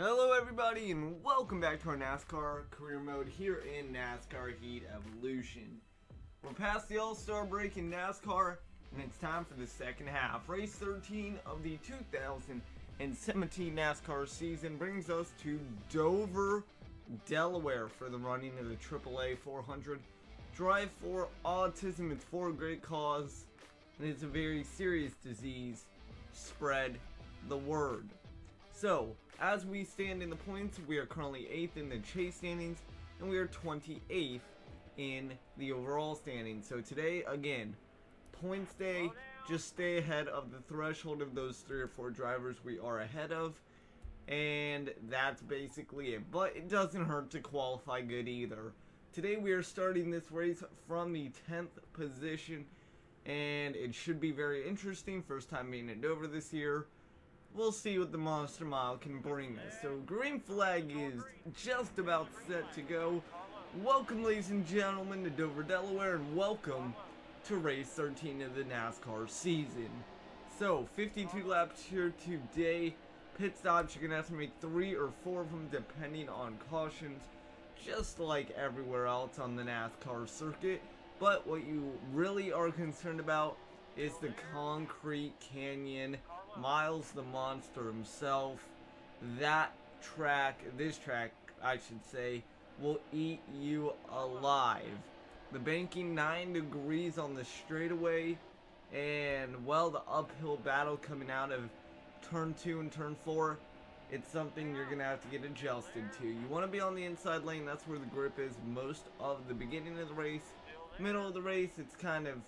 Hello everybody and welcome back to our NASCAR career mode here in NASCAR Heat Evolution. We're past the All-Star break in NASCAR and it's time for the second half. Race 13 of the 2017 NASCAR season brings us to Dover, Delaware for the running of the AAA 400 Drive For Autism. It's for a great cause and it's a very serious disease. Spread the word. So, as we stand in the points, we are currently 8th in the chase standings, and we are 28th in the overall standings. So today, again, points day, just stay ahead of the threshold of those 3 or 4 drivers we are ahead of, and that's basically it. But it doesn't hurt to qualify good either. Today we are starting this race from the 10th position, and it should be very interesting. First time being at Dover this year. We'll see what the Monster Mile can bring us. So, green flag is just about set to go. Welcome, ladies and gentlemen, to Dover, Delaware, and welcome to race 13 of the NASCAR season. So, 52 laps here today. Pit stops, you're going to have to make 3 or 4 of them depending on cautions, just like everywhere else on the NASCAR circuit. But what you really are concerned about is the concrete canyon. Miles the Monster himself. That track, this track I should say, will eat you alive. The banking 9 degrees on the straightaway, and well, the uphill battle coming out of turn 2 and turn 4, it's something you're gonna have to get adjusted to. You want to be on the inside lane. That's where the grip is most of the beginning of the race. Middle of the race, it's kind of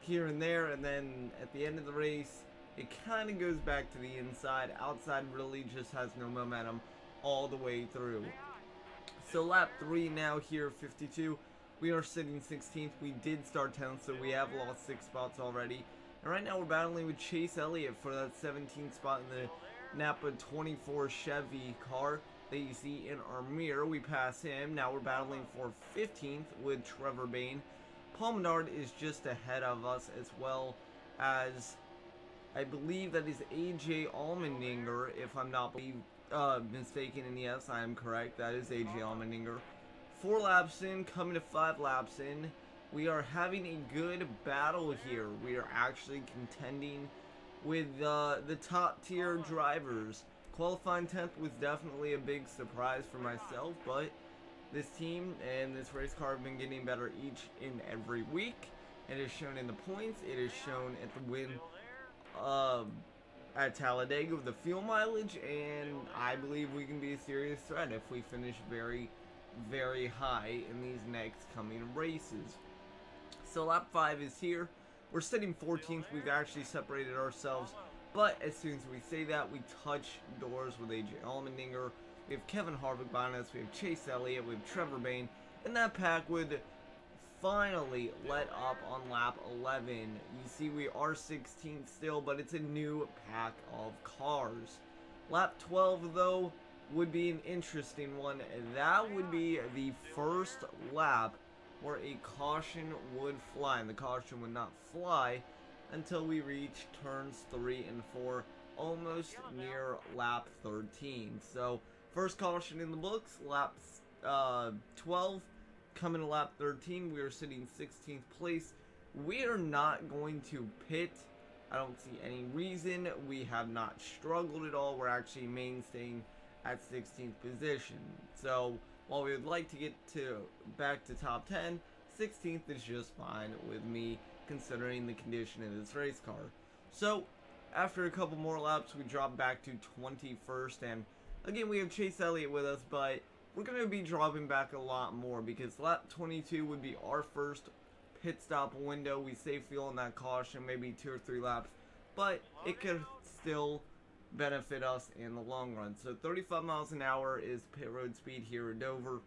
here and there, and then at the end of the race it kind of goes back to the inside. Outside really just has no momentum all the way through. So lap 3 now here, 52. We are sitting 16th. We did start 10th, so we have lost 6 spots already. And right now we're battling with Chase Elliott for that 17th spot in the Napa 24 Chevy car that you see in our mirror. We pass him. Now we're battling for 15th with Trevor Bayne. Paul Menard is just ahead of us, as well as I believe that is AJ Allmendinger, if I'm not mistaken, and yes, I am correct, that is AJ Allmendinger. 4 laps in, coming to 5 laps in, we are having a good battle here. We are actually contending with the top tier drivers. Qualifying 10th was definitely a big surprise for myself, but this team and this race car have been getting better each and every week. It is shown in the points, it is shown at the win at Talladega with the fuel mileage, and I believe we can be a serious threat if we finish very, very high in these next coming races. So lap 5 is here. We're sitting 14th. We've actually separated ourselves, but as soon as we say that, we touch doors with AJ Allmendinger. We have Kevin Harvick behind us. We have Chase Elliott. We have Trevor Bayne, and that pack would finally let up on lap 11. You see we are 16th still, but it's a new pack of cars. Lap 12 though would be an interesting one. That would be the first lap where a caution would fly, and the caution would not fly until we reach turns 3 and 4, almost near lap 13. So first caution in the books, lap 12. Coming to lap 13, we are sitting 16th place. We are not going to pit. I don't see any reason. We have not struggled at all. We're actually mainstaying at 16th position. So while we would like to get back to top 10, 16th is just fine with me considering the condition of this race car. So after a couple more laps, we drop back to 21st, and again we have Chase Elliott with us, but we're going to be dropping back a lot more because lap 22 would be our first pit stop window. We save fuel in that caution, maybe 2 or 3 laps, but it could still benefit us in the long run. So 35 miles an hour is pit road speed here at Dover.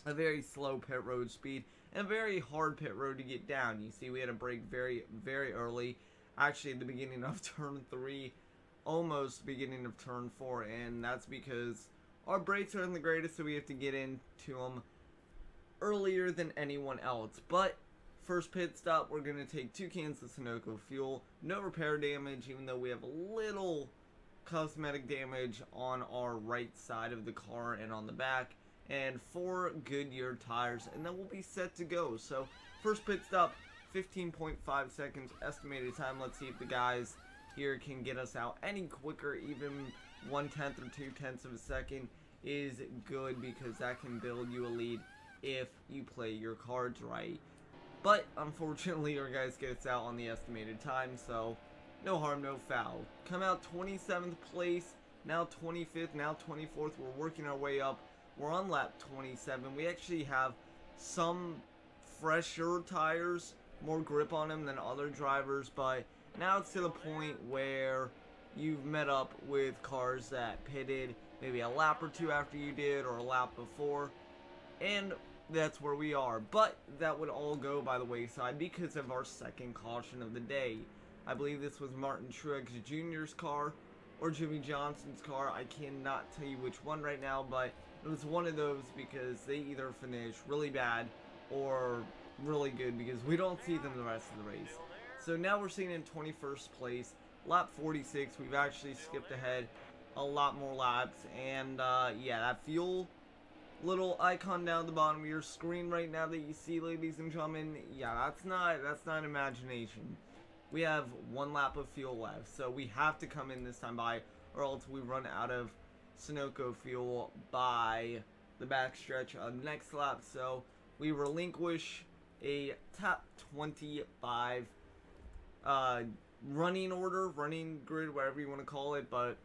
A very slow pit road speed and a very hard pit road to get down. You see we had to brake very, very early, actually at the beginning of turn 3, almost beginning of turn 4, and that's because our brakes aren't the greatest, so we have to get into them earlier than anyone else. But first pit stop, we're going to take 2 cans of Sunoco fuel. No repair damage, even though we have a little cosmetic damage on our right side of the car and on the back, and 4 Goodyear tires, and then we'll be set to go. So first pit stop, 15.5 seconds estimated time. Let's see if the guys here can get us out any quicker. Even 1/10 or 2/10 of a second is good, because that can build you a lead if you play your cards right. But unfortunately, our guys get us out on the estimated time, so no harm, no foul. Come out 27th place, now 25th, now 24th. We're working our way up. We're on lap 27. We actually have some fresher tires, more grip on them than other drivers, but now it's to the point where you've met up with cars that pitted maybe a lap or two after you did, or a lap before, and that's where we are. But that would all go by the wayside because of our second caution of the day. I believe this was Martin Truex Jr.'s car or Jimmy Johnson's car. I cannot tell you which one right now, but it was one of those, because they either finish really bad or really good, because we don't see them the rest of the race. So now we're sitting in 21st place, lap 46. We've actually skipped ahead a lot more laps, and yeah, that fuel little icon down the bottom of your screen right now that you see, ladies and gentlemen, yeah, that's not imagination. We have 1 lap of fuel left, so we have to come in this time by, or else we run out of Sunoco fuel by the backstretch of next lap. So we relinquish a top 25 running order, running grid, whatever you want to call it, but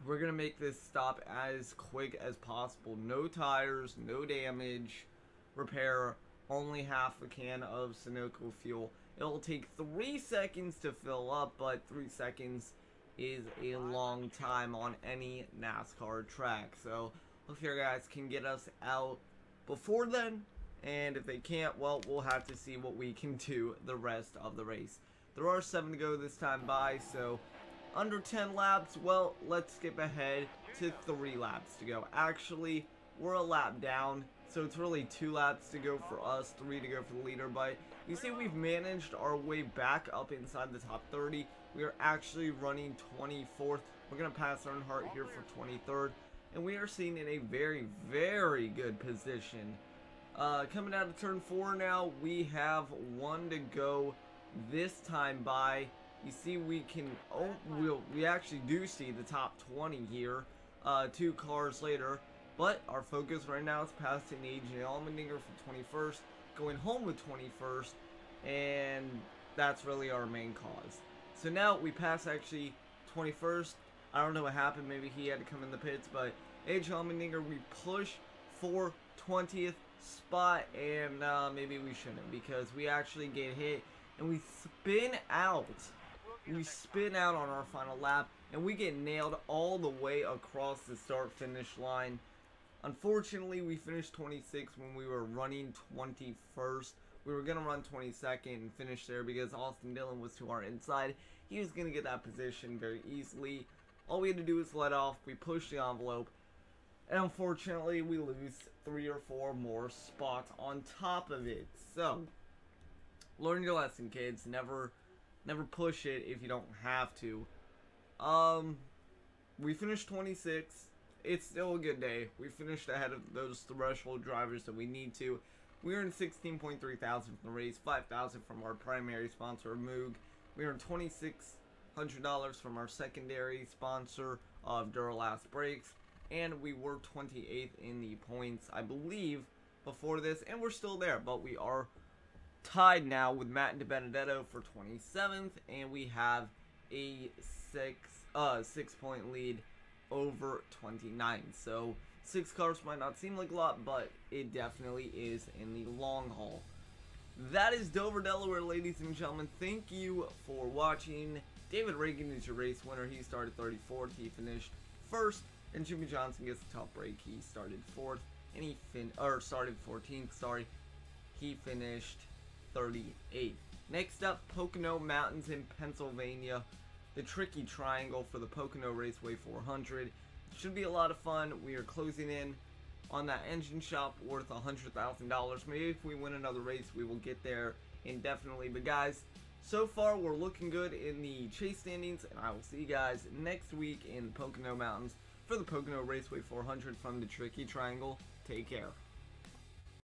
we're going to make this stop as quick as possible. No tires, no damage, repair, only half a can of Sunoco fuel. It'll take 3 seconds to fill up, but 3 seconds is a long time on any NASCAR track. So hope you guys can get us out before then, and if they can't, well, we'll have to see what we can do the rest of the race. There are 7 to go this time by, so under 10 laps, well, let's skip ahead to 3 laps to go. Actually, we're a lap down, so it's really 2 laps to go for us, 3 to go for the leader. But you see, we've managed our way back up inside the top 30. We are actually running 24th. We're going to pass Earnhardt here for 23rd, and we are sitting in a very, very good position. Coming out of turn 4 now, we have 1 to go this time by. You see, we can, we actually do see the top 20 here, 2 cars later, but our focus right now is passing AJ Allmendinger for 21st, going home with 21st, and that's really our main cause. So now we pass actually 21st. I don't know what happened, maybe he had to come in the pits, but AJ Allmendinger, we push for 20th spot, and maybe we shouldn't, because we actually get hit, and we spin out. We spin out on our final lap, and we get nailed all the way across the start-finish line. Unfortunately, we finished 26th when we were running 21st. We were going to run 22nd and finish there because Austin Dillon was to our inside. He was going to get that position very easily. All we had to do was let off. We pushed the envelope, and unfortunately, we lose 3 or 4 more spots on top of it. So, learn your lesson, kids. Never push it if you don't have to. We finished 26th. It's still a good day. We finished ahead of those threshold drivers that we need to. We earned $16.3 thousand from the race, $5,000 from our primary sponsor, Moog. We earned $2,600 from our secondary sponsor of Duralast Brakes, and we were 28th in the points, I believe, before this, and we're still there, but we are tied now with Matt DiBenedetto for 27th, and we have a 6-point lead over 29. So 6 cars might not seem like a lot, but it definitely is in the long haul. That is Dover, Delaware, ladies and gentlemen. Thank you for watching. David Reagan is your race winner. He started 34th. He finished 1st, and Jimmy Johnson gets the top break. He started 4th, and he started 14th. Sorry, he finished 38th. Next up, Pocono Mountains in Pennsylvania. The tricky triangle for the Pocono Raceway 400. It should be a lot of fun. We are closing in on that engine shop worth $100,000. Maybe if we win another race, we will get there indefinitely. But guys, So far, we're looking good in the chase standings, and I will see you guys next week in the Pocono Mountains for the Pocono Raceway 400 from the Tricky Triangle. Take care.